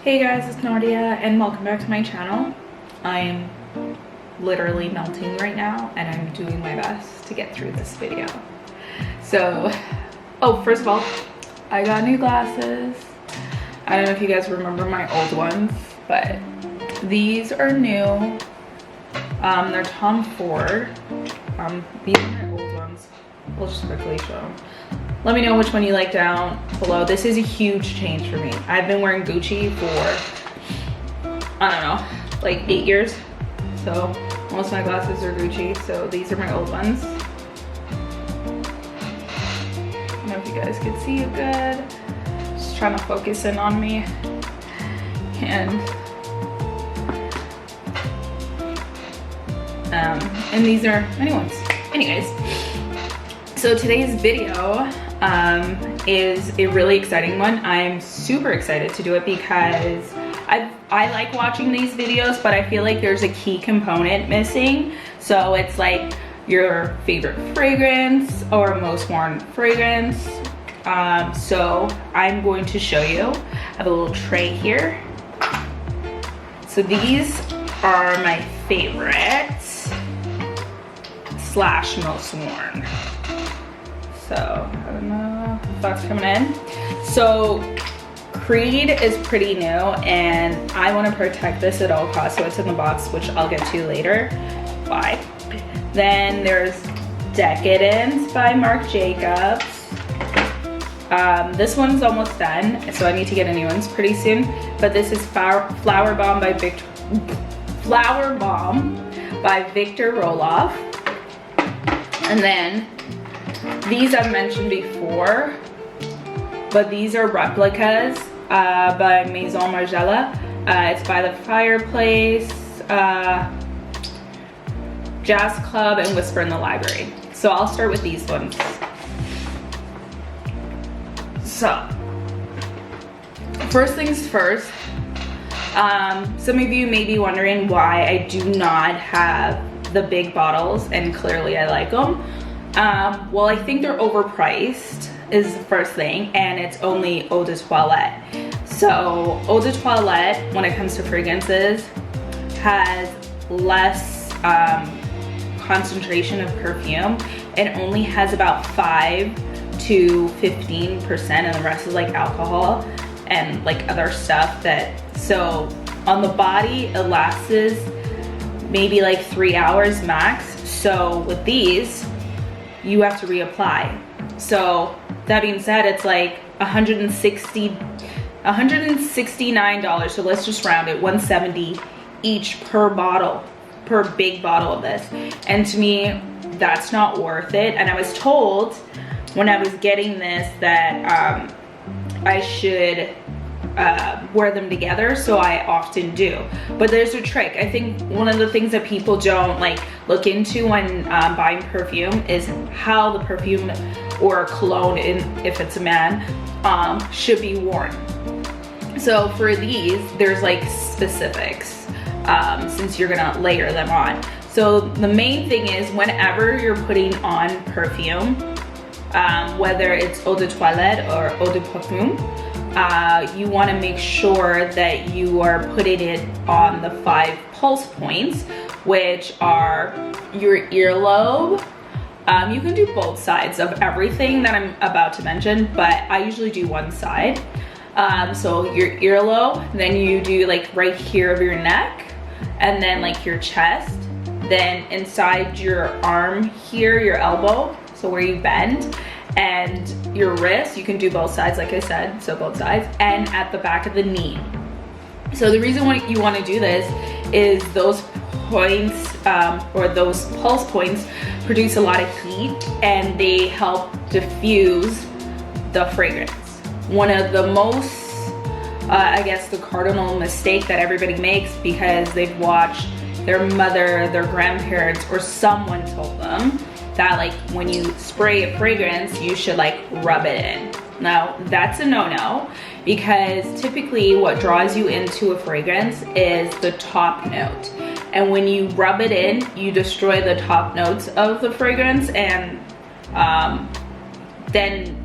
Hey guys, it's Nadia and welcome back to my channel. I'm literally melting right now and I'm doing my best to get through this video. So, first of all, I got new glasses. I don't know if you guys remember my old ones, but these are new. They're Tom Ford. These are my old ones. We'll just quickly show them. Let me know which one you like down below. This is a huge change for me. I've been wearing Gucci for, I don't know, like 8 years. So most of my glasses are Gucci. So these are my old ones. I don't know if you guys can see it good. Just trying to focus in on me. And these are my new ones. Anyways, so today's video is a really exciting one. I'm super excited to do it because I like watching these videos, but I feel like there's a key component missing. So it's like your favorite fragrance or most worn fragrance. So I'm going to show you. I have a little tray here. So these are my favorites / most worn. So I don't know if that's coming in. So Creed is pretty new and I want to protect this at all costs, so it's in the box, which I'll get to later. Why? Then there's Decadence by Marc Jacob. This one's almost done, so I need to get a new one pretty soon. But this is Flower Bomb by Victor Roloff. And then these I've mentioned before, but these are replicas by Maison Margiela. It's by the Fireplace, Jazz Club, and Whisper in the Library. So I'll start with these ones. So, first things first, some of you may be wondering why I do not have the big bottles, and clearly I like them. Well, I think they're overpriced is the first thing, and it's only eau de toilette. So eau de toilette, when it comes to fragrances, has less concentration of perfume. It only has about 5 to 15%, and the rest is like alcohol and like other stuff so on the body it lasts maybe like 3 hours max. So with these you have to reapply. So that being said, it's like $169, so let's just round it, $170 each per bottle, per big bottle of this. And to me, that's not worth it. And I was told when I was getting this that I should wear them together, so I often do. But there's a trick. I think one of the things that people don't like look into when buying perfume is how the perfume or cologne, if it's a man, should be worn. So for these, there's like specifics since you're gonna layer them on. So the main thing is whenever you're putting on perfume, whether it's eau de toilette or eau de parfum, you want to make sure that you are putting it on the 5 pulse points, which are your earlobe. You can do both sides of everything that I'm about to mention, but I usually do one side. So your earlobe, then you do like right here of your neck, and then like your chest, then inside your arm here, your elbow, so where you bend, and your wrist. You can do both sides, like I said, so both sides, and at the back of the knee. So the reason why you want to do this is those points or those pulse points produce a lot of heat and they help diffuse the fragrance. One of the most I guess the cardinal mistake that everybody makes, because they've watched their mother, their grandparents, or someone told them that like when you spray a fragrance you should like rub it in. Now that's a no-no, because typically what draws you into a fragrance is the top note, and when you rub it in you destroy the top notes of the fragrance, and then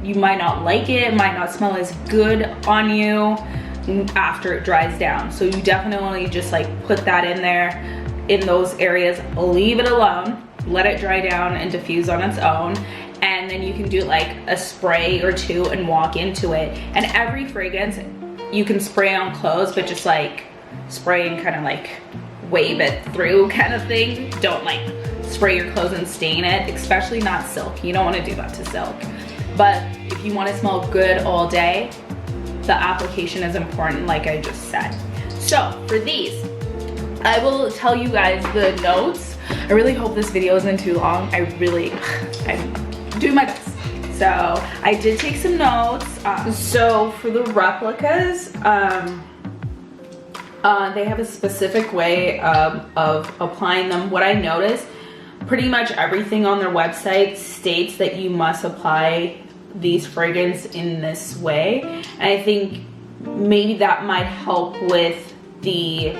you might not like it, it might not smell as good on you. after it dries down. So you definitely just like put that in there in those areas, leave it alone, let it dry down and diffuse on its own. And then you can do like a spray or two and walk into it. And every fragrance you can spray on clothes, but just like spray and kind of like wave it through kind of thing. Don't like spray your clothes and stain it, especially not silk. You don't want to do that to silk. But if you want to smell good all day, the application is important, like I just said. So for these, I will tell you guys the notes. I really hope this video isn't too long. I'm doing my best. So I did take some notes. So for the replicas, they have a specific way of applying them. What I noticed, pretty much everything on their website states that you must apply these fragrances in this way. And I think maybe that might help with the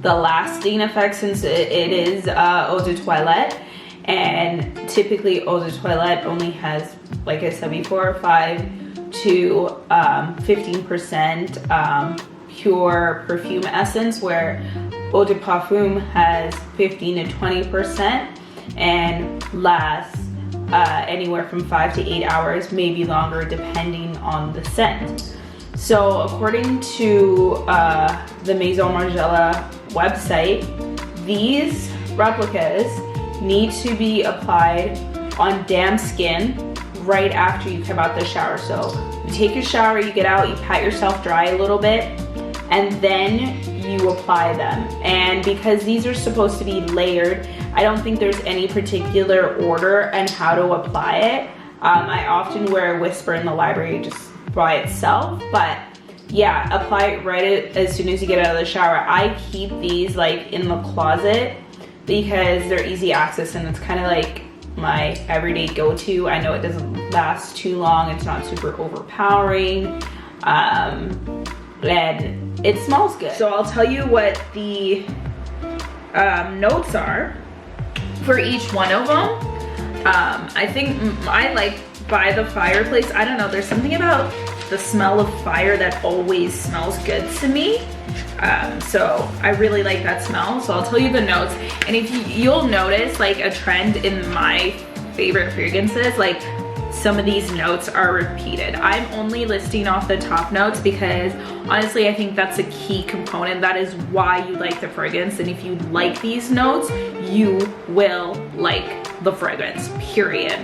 lasting effect, since it is eau de toilette. And typically eau de toilette only has, like I said before, 5 to 15% pure perfume essence, where eau de parfum has 15 to 20% and lasts anywhere from 5 to 8 hours, maybe longer depending on the scent. So according to the Maison Margiela website, these replicas need to be applied on damp skin right after you come out the shower. So you take your shower, you get out, you pat yourself dry a little bit, and then you apply them. And because these are supposed to be layered, I don't think there's any particular order on how to apply it. I often wear a Whisper in the library just by itself, but yeah, apply it right as soon as you get out of the shower. I keep these like in the closet because they're easy access, and it's kind of like my everyday go-to. I know it doesn't last too long, it's not super overpowering, and it smells good. So I'll tell you what the notes are for each one of them. I think I like By the Fireplace. I don't know, there's something about the smell of fire that always smells good to me. So I really like that smell. So I'll tell you the notes. And if you'll notice like a trend in my favorite fragrances, like some of these notes are repeated. I'm only listing off the top notes because honestly, I think that's a key component. That is why you like the fragrance. And if you like these notes, you will like the fragrance, period.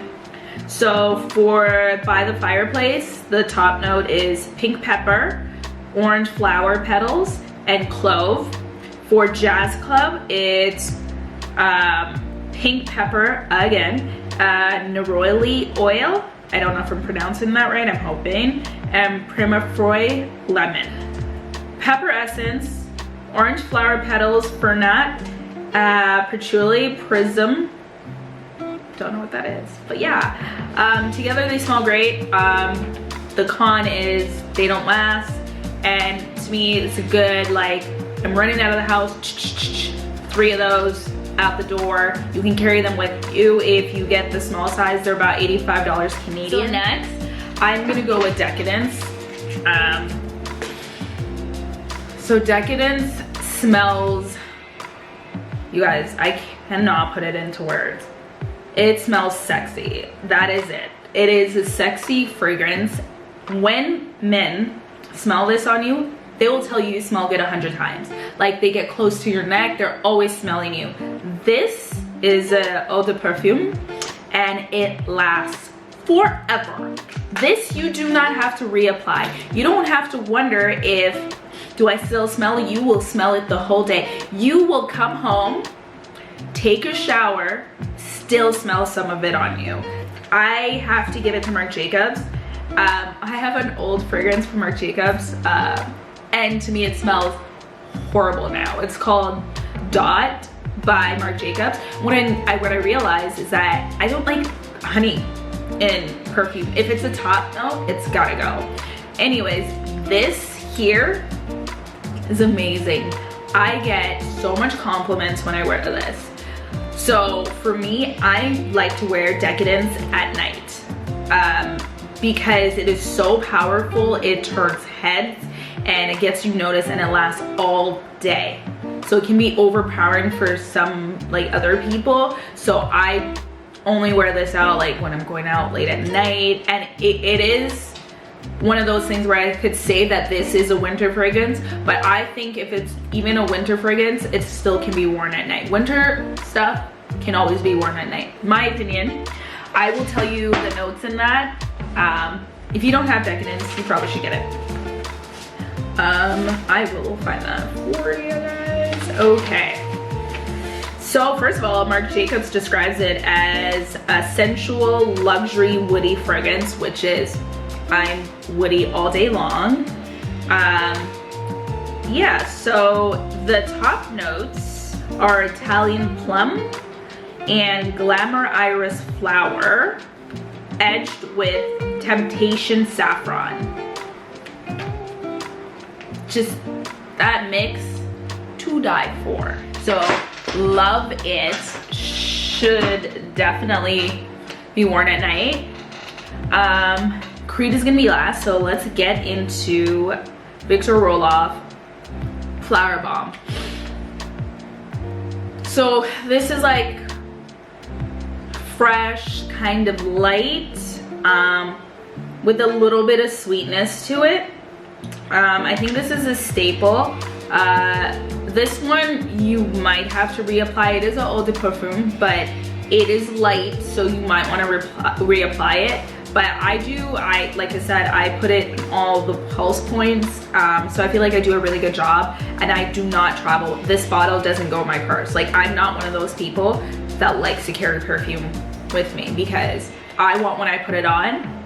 So for By the Fireplace, the top note is pink pepper, orange flower petals, and clove. For Jazz Club, it's pink pepper again, neroli oil, I don't know if I'm pronouncing that right, I'm hoping, and primafroy lemon. Pepper essence, orange flower petals, fernet, patchouli, prism, don't know what that is, but yeah, together they smell great. The con is they don't last, and to me it's a good, like, I'm running out of the house, 3 of those out the door. You can carry them with you if you get the small size. They're about $85 Canadian. So next, I'm gonna go with Decadence. So Decadence smells, you guys, I cannot put it into words. It smells sexy. That is it. It is a sexy fragrance. When men smell this on you, they will tell you smell good 100 times. Like, they get close to your neck, they're always smelling you. This is a eau de perfume, and it lasts forever. This you do not have to reapply. You don't have to wonder if, do I still smell it? You will smell it the whole day. You will come home, take a shower, still smell some of it on you. I have to give it to Marc Jacobs. I have an old fragrance from Marc Jacobs, and to me it smells horrible now. It's called Dot by Marc Jacobs. What I realized is that I don't like honey in perfume. If it's a top note, it's gotta go. Anyways, this here is amazing. I get so much compliments when I wear this. So for me, I like to wear Decadence at night. because it is so powerful. It turns heads and it gets you noticed, and it lasts all day. So it can be overpowering for some like other people. So I only wear this out like when I'm going out late at night, and it is one of those things where I could say that this is a winter fragrance, but I think if it's even a winter fragrance, it still can be worn at night. Winter stuff can always be worn at night, my opinion. I will tell you the notes in that. If you don't have Decadence, you probably should get it. I will find that for you guys. Okay. So first of all, Marc Jacobs describes it as a sensual luxury woody fragrance, which is, I'm woody all day long. Yeah, so the top notes are Italian plum and glamour iris flower, edged with temptation saffron. Just that mix to die for. So love it. Should definitely be worn at night. Creed is gonna be last, so let's get into Victor Roloff Flower Bomb. So this is like fresh, kind of light, with a little bit of sweetness to it. I think this is a staple. This one you might have to reapply. It is an eau de perfume, but it is light, so you might want to reapply it. But like I said, I put it in all the pulse points, so I feel like I do a really good job, and I do not travel. This bottle doesn't go in my purse. Like, I'm not one of those people that likes to carry perfume with me, because I want, when I put it on,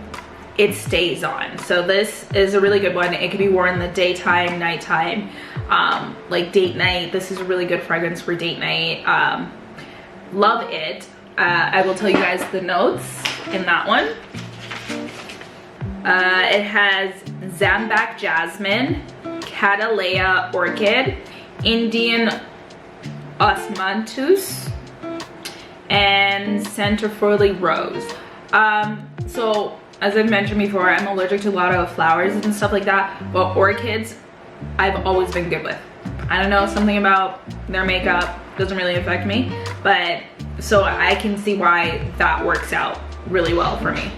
it stays on. So this is a really good one. It can be worn in the daytime, nighttime, like date night. This is a really good fragrance for date night. Love it. I will tell you guys the notes in that one. It has Zambak jasmine, Cattleya orchid, Indian osmanthus, and centerfoily rose. So as I've mentioned before, I'm allergic to a lot of flowers and stuff like that, but orchids I've always been good with. I don't know, something about their makeup doesn't really affect me, but so I can see why that works out really well for me.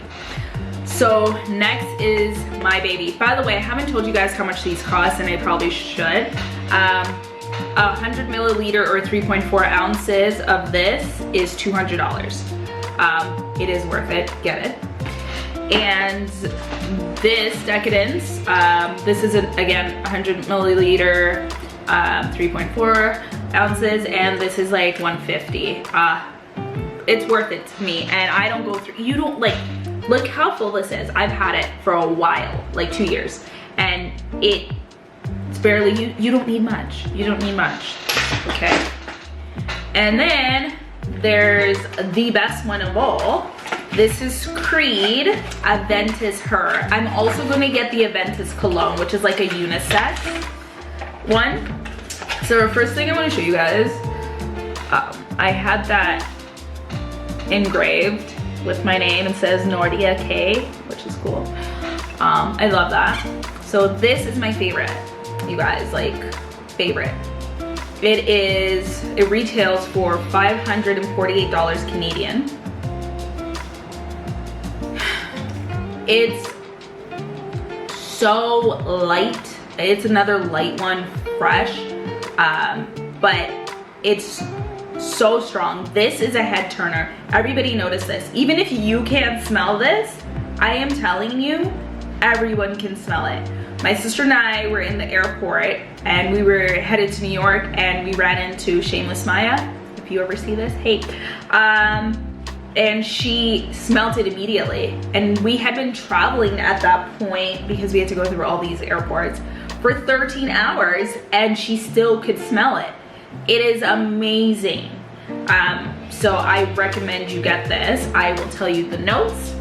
So next is my baby. By the way, I haven't told you guys how much these cost, and I probably should. 100 milliliter or 3.4 ounces of this is $200. It is worth it, get it. And this Decadence, this is again 100 milliliter, 3.4 ounces, and this is like 150. It's worth it to me, and I don't go through, you don't like, look how full this is. I've had it for a while, like 2 years, and it's barely, you don't need much. You don't need much, okay? And then there's the best one of all. This is Creed Aventus Her. I'm also gonna get the Aventus cologne, which is like a unisex one. So the first thing I wanna show you guys, I had that engraved with my name. It says Nordia K, which is cool. I love that. So this is my favorite, you guys, like favorite. It retails for $548 Canadian. It's so light. It's another light one, fresh, but it's so strong. This is a head turner. Everybody notice this. Even if you can't smell this, I am telling you, everyone can smell it. My sister and I were in the airport, and we were headed to New York, and we ran into Shameless Maya. If you ever see this, hey. And she smelt it immediately. And we had been traveling at that point, because we had to go through all these airports, for 13 hours, and she still could smell it. It is amazing. So I recommend you get this. I will tell you the notes.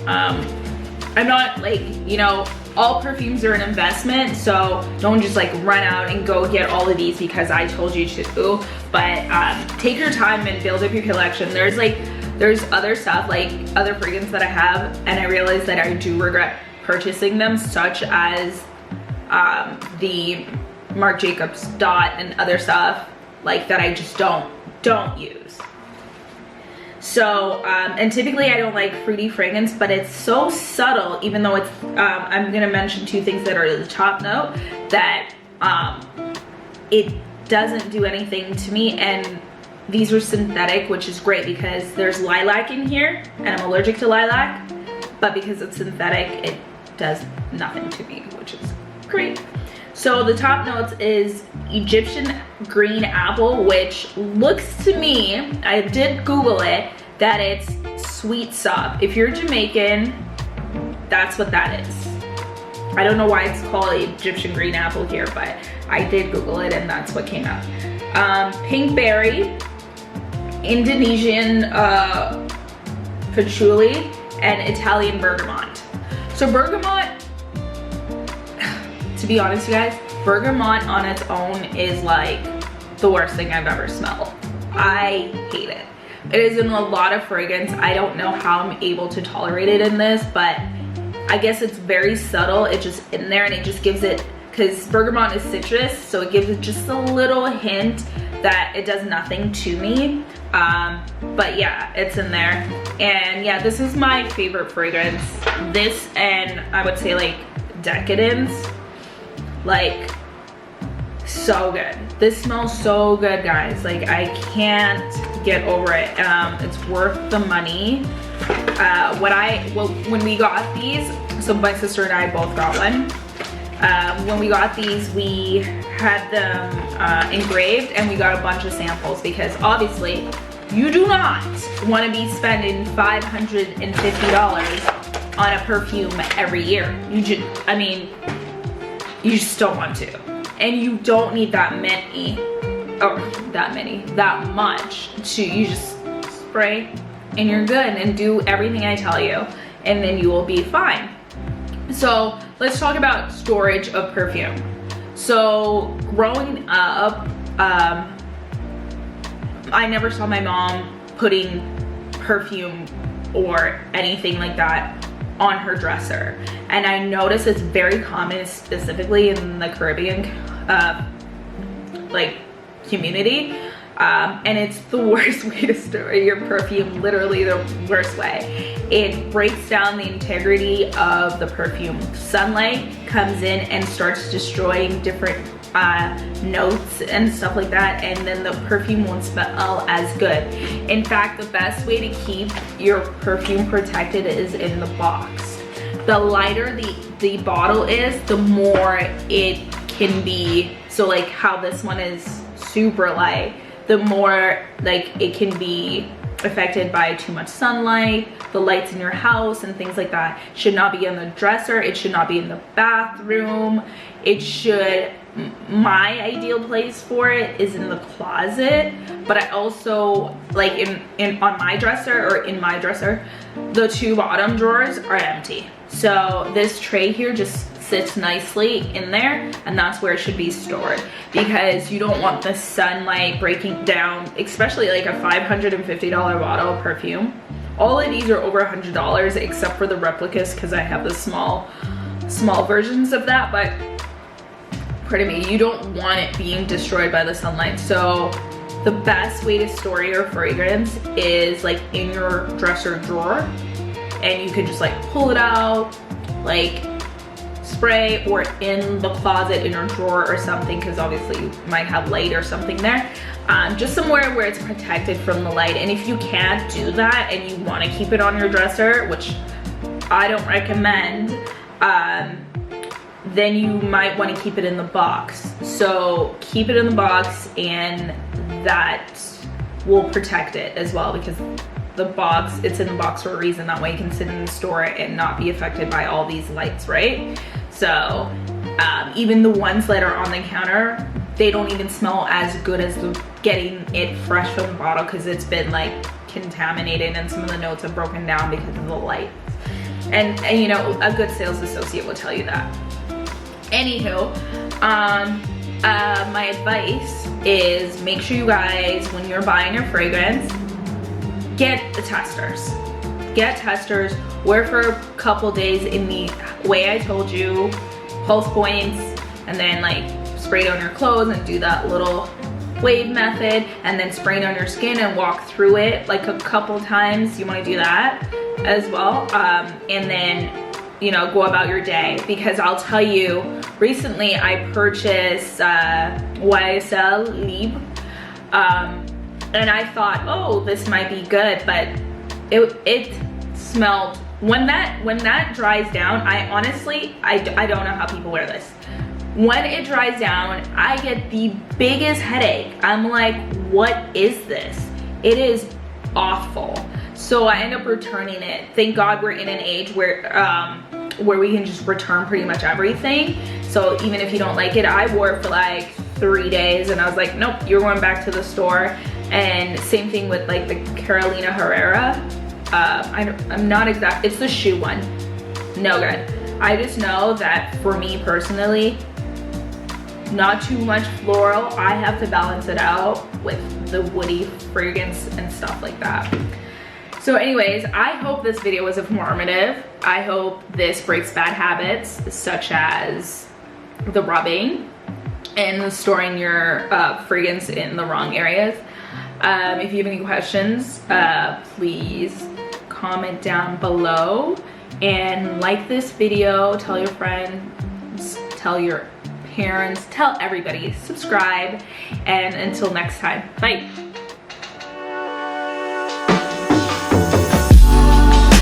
I'm not like, you know, all perfumes are an investment, so don't just like run out and go get all of these because I told you to. But take your time and build up your collection. There's like There's other stuff, like other fragrance that I have, and I realized that I do regret purchasing them, such as the Marc Jacob's Dot and other stuff like that I just don't use. So, and typically I don't like fruity fragrance, but it's so subtle, even though it's, I'm gonna mention two things that are the top note, that it doesn't do anything to me. And these are synthetic, which is great because there's lilac in here, and I'm allergic to lilac, but because it's synthetic, it does nothing to me, which is great. So the top notes is Egyptian green apple, which looks to me, I did Google it, that it's sweet sop. If you're Jamaican, that's what that is. I don't know why it's called Egyptian green apple here, but I did Google it and that's what came out. Pink berry, Indonesian patchouli, and Italian bergamot. So bergamot, to be honest, you guys, bergamot on its own is like the worst thing I've ever smelled. I hate it. It is in a lot of fragrance. I don't know how I'm able to tolerate it in this, but I guess it's very subtle. It's just in there and it just gives it, because bergamot is citrus, so it gives it just a little hint that it does nothing to me. But yeah, it's in there. And yeah, this is my favorite fragrance. This, and I would say like Decadence. Like, so good. This smells so good, guys. Like, I can't get over it. It's worth the money. When we got these, so my sister and I both got one. When we got these, we had them engraved, and we got a bunch of samples because obviously you do not want to be spending $550 on a perfume every year. You just don't want to. And you don't need that much you just spray and you're good, and do everything I tell you, and then you will be fine. So let's talk about storage of perfume. So growing up, I never saw my mom putting perfume or anything like that on her dresser, and I noticed it's very common, specifically in the Caribbean like community, and it's the worst way to store your perfume, literally the worst way. It breaks down the integrity of the perfume. Sunlight comes in and starts destroying different notes and stuff like that, and then the perfume won't smell as good. In fact, the best way to keep your perfume protected is in the box. The lighter the bottle is, the more it can be, so like how this one is super light, the more like it can be affected by too much sunlight, the lights in your house and things like that. It should not be in the dresser, it should not be in the bathroom. It should, my ideal place for it is in the closet, but I also like on my dresser, or in my dresser, the two bottom drawers are empty. So this tray here just sits nicely in there, and that's where it should be stored, because you don't want the sunlight breaking down, especially like a $550 bottle of perfume. All of these are over $100 except for the replicas, because I have the small versions of that, but pardon me, you don't want it being destroyed by the sunlight. So the best way to store your fragrance is like in your dresser drawer, and you can just like pull it out, like spray, or in the closet in your drawer or something, because obviously you might have light or something there. Just somewhere where it's protected from the light. And if you can't do that and you want to keep it on your dresser, which I don't recommend, then you might want to keep it in the box. So keep it in the box, and that will protect it as well, because the box, it's in the box for a reason. That way you can sit in the store and not be affected by all these lights, right? So even the ones that are on the counter, they don't even smell as good as getting it fresh from the bottle, because it's been like contaminated and some of the notes have broken down because of the light. And you know, a good sales associate will tell you that. Anywho, my advice is make sure you guys, when you're buying your fragrance, get the testers. Get testers, wear for a couple days in the way I told you, pulse points, and then like spray it on your clothes and do that little wave method, and then spray it on your skin and walk through it like a couple times. You want to do that as well, and then, you know, go about your day. Because I'll tell you, recently I purchased YSL Libre, and I thought, oh, this might be good, but it smelled, when that dries down, I honestly, I don't know how people wear this. When it dries down, I get the biggest headache. I'm like, what is this? It is awful. So I end up returning it. Thank God we're in an age where we can just return pretty much everything. So even if you don't like it, I wore it for like 3 days and I was like, nope, you're going back to the store. And same thing with like the Carolina Herrera. I'm not exact, it's the shoe one. No good. I just know that for me personally, not too much floral. I have to balance it out with the woody fragrance and stuff like that. So anyways, I hope this video was informative. I hope this breaks bad habits such as the rubbing and storing your fragrance in the wrong areas. If you have any questions, please comment down below and like this video, tell your friends, tell your parents, tell everybody, subscribe, and until next time, bye.